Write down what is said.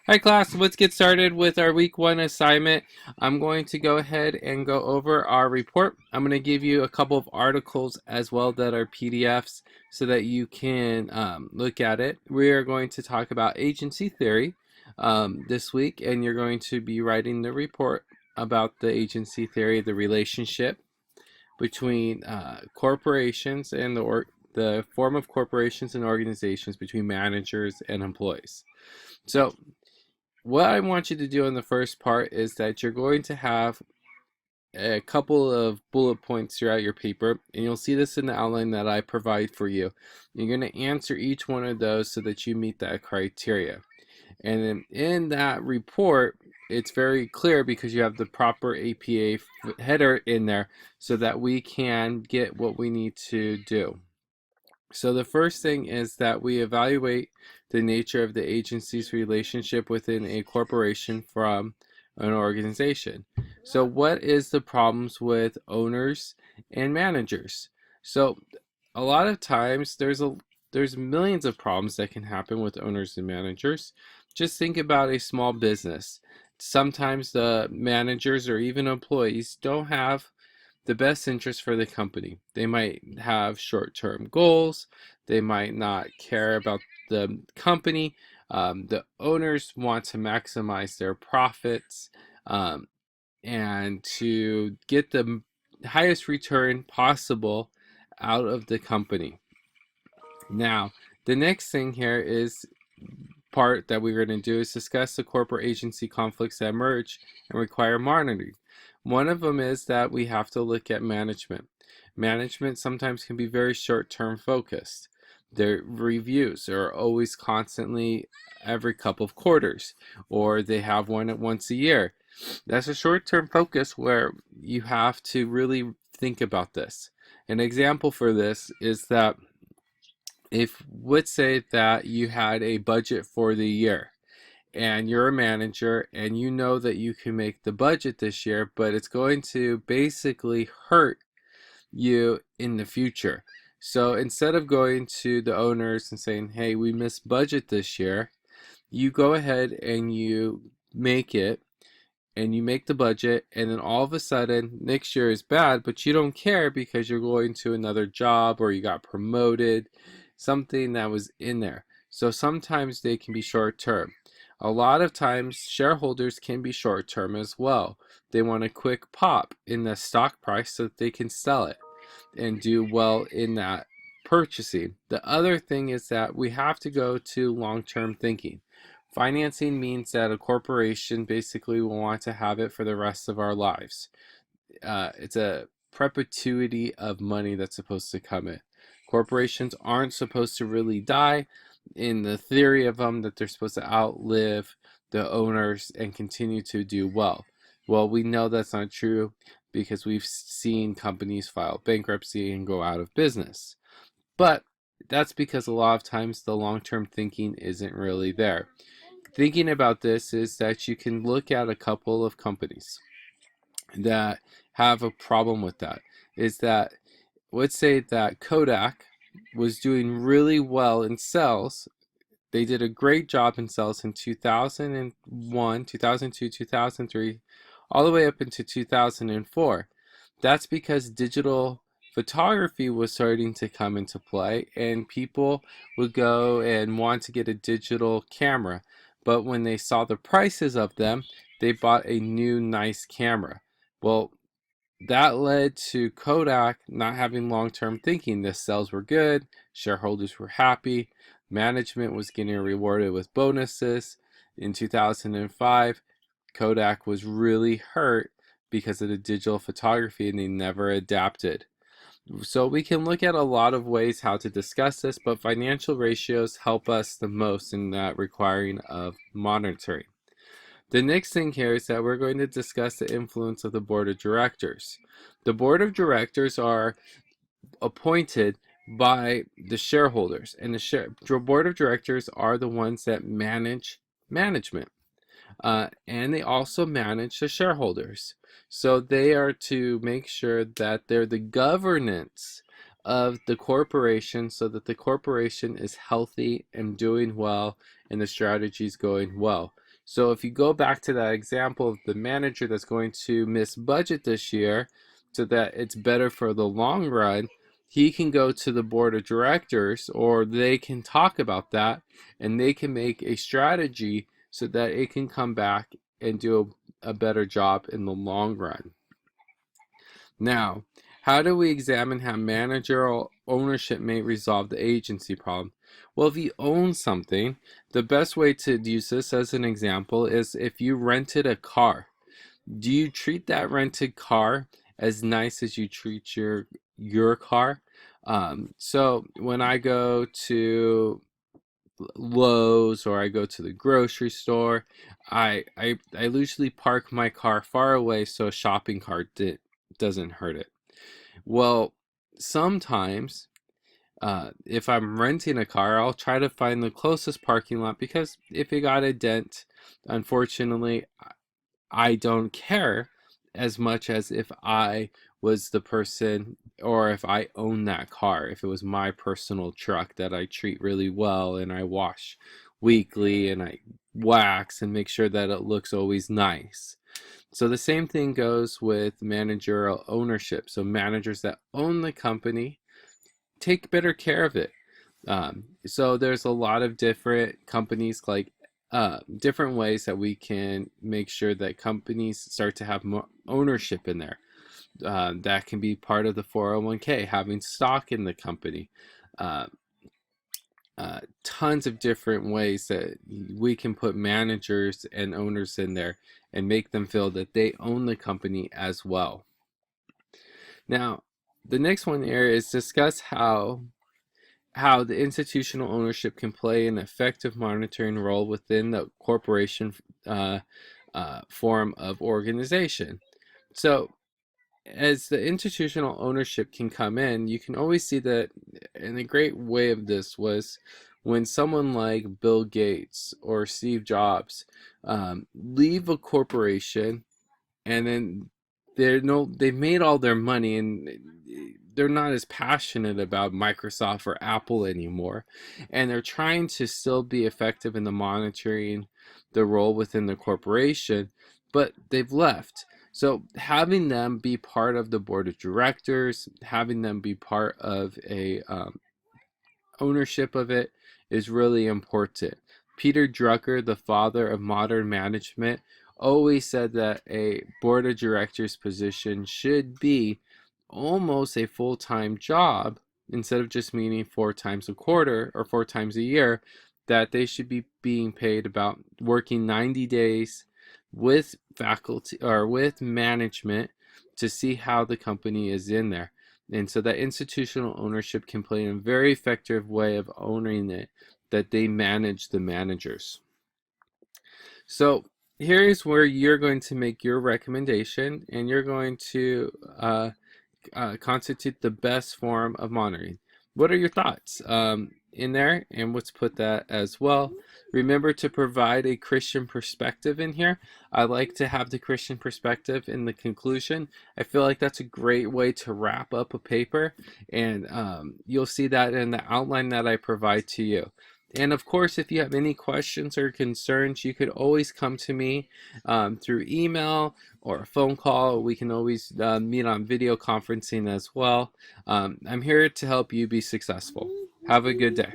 Hi class, let's get started with our week one assignment. I'm going to go ahead and go over our report. I'm going to give you a couple of articles as well that are PDFs so that you can look at it. We are going to talk about agency theory this week, and you're going to be writing the report about the agency theory, the relationship between corporations and the form of corporations and organizations between managers and employees. So what I want you to do in the first part is that you're going to have a couple of bullet points throughout your paper, and you'll see this in the outline that I provide for you. You're going to answer each one of those so that you meet that criteria. And then in that report, it's very clear because you have the proper APA header in there so that we can get what we need to do. So the first thing is that we evaluate the nature of the agency's relationship within a corporation from an organization. So what is the problems with owners and managers? So a lot of times there's millions of problems that can happen with owners and managers. Just think about a small business. Sometimes the managers or even employees don't have the best interest for the company. They might have short-term goals. They might not care about the company. The owners want to maximize their profits um, and to get the highest return possible out of the company. Now, the next thing here is part that we're going to do is discuss the corporate agency conflicts that emerge and require monitoring. One of them is that we have to look at management. Management sometimes can be very short-term focused. Their reviews are always constantly every couple of quarters, or they have one once a year. That's a short-term focus where you have to really think about this. An example for this is that if let's say that you had a budget for the year and you're a manager and you know that you can make the budget this year, but it's going to basically hurt you in the future. So instead of going to the owners and saying, hey, we missed budget this year, you go ahead and you make it and you make the budget, and then all of a sudden next year is bad, but you don't care because you're going to another job or you got promoted, something that was in there. So sometimes they can be short term. A lot of times shareholders can be short term as well. They want a quick pop in the stock price so that they can sell it and do well in that purchasing. The other thing is that we have to go to long term thinking. Financing means that a corporation basically will want to have it for the rest of our lives. It's a perpetuity of money that's supposed to come in. Corporations aren't supposed to really die. In the theory of them, that they're supposed to outlive the owners and continue to do well. Well, we know that's not true because we've seen companies file bankruptcy and go out of business. But that's because a lot of times the long-term thinking isn't really there. Thinking about this is that you can look at a couple of companies that have a problem with that. Is that, let's say that Kodak was doing really well in sales. They did a great job in sales in 2001, 2002, 2003, all the way up into 2004. That's because digital photography was starting to come into play and people would go and want to get a digital camera. But when they saw the prices of them, they bought a new nice camera. Well, that led to Kodak not having long-term thinking. The sales were good, shareholders were happy, management was getting rewarded with bonuses. In 2005, Kodak was really hurt because of the digital photography and they never adapted. So we can look at a lot of ways how to discuss this, but financial ratios help us the most in that requiring of monitoring. The next thing here is that we're going to discuss the influence of the board of directors. The board of directors are appointed by the shareholders, and the board of directors are the ones that manage management. And they also manage the shareholders. So they are to make sure that they're the governance of the corporation so that the corporation is healthy and doing well and the strategy is going well. So if you go back to that example of the manager that's going to miss budget this year so that it's better for the long run, he can go to the board of directors, or they can talk about that, and they can make a strategy so that it can come back and do a better job in the long run. Now, how do we examine how managerial ownership may resolve the agency problem? Well, if you own something, the best way to use this as an example is if you rented a car. Do you treat that rented car as nice as you treat your car? So when I go to Lowe's or I go to the grocery store, I usually park my car far away so a shopping cart doesn't hurt it. Well, sometimes if I'm renting a car, I'll try to find the closest parking lot, because if it got a dent, unfortunately, I don't care as much as if I was the person, or if I own that car, if it was my personal truck that I treat really well and I wash weekly and I wax and make sure that it looks always nice. So the same thing goes with managerial ownership. So managers that own the company take better care of it. So there's a lot of different companies, like different ways that we can make sure that companies start to have more ownership in there. That can be part of the 401k, having stock in the company. Uh, Tons of different ways that we can put managers and owners in there and make them feel that they own the company as well. Now, the next one here is discuss how the institutional ownership can play an effective monitoring role within the corporation form of organization. So as the institutional ownership can come in, you can always see that, and a great way of this was when someone like Bill Gates or Steve Jobs leave a corporation, and then they've made all their money, and they're not as passionate about Microsoft or Apple anymore, and they're trying to still be effective in the monitoring the role within the corporation, but they've left. So having them be part of the board of directors, having them be part of a ownership of it, is really important. Peter Drucker, the father of modern management, always said that a board of directors position should be almost a full-time job, instead of just meeting 4 times a quarter or 4 times a year, that they should be being paid about working 90 days with faculty or with management to see how the company is in there. And so that institutional ownership can play a very effective way of owning it, that they manage the managers. So here's where you're going to make your recommendation, and you're going to constitute the best form of monitoring. What are your thoughts in there? And let's put that as well. Remember to provide a Christian perspective in here. I like to have the Christian perspective in the conclusion. I feel like that's a great way to wrap up a paper, and you'll see that in the outline that I provide to you. And of course, if you have any questions or concerns, you could always come to me through email or a phone call. We can always meet on video conferencing as well. I'm here to help you be successful. Have a good day.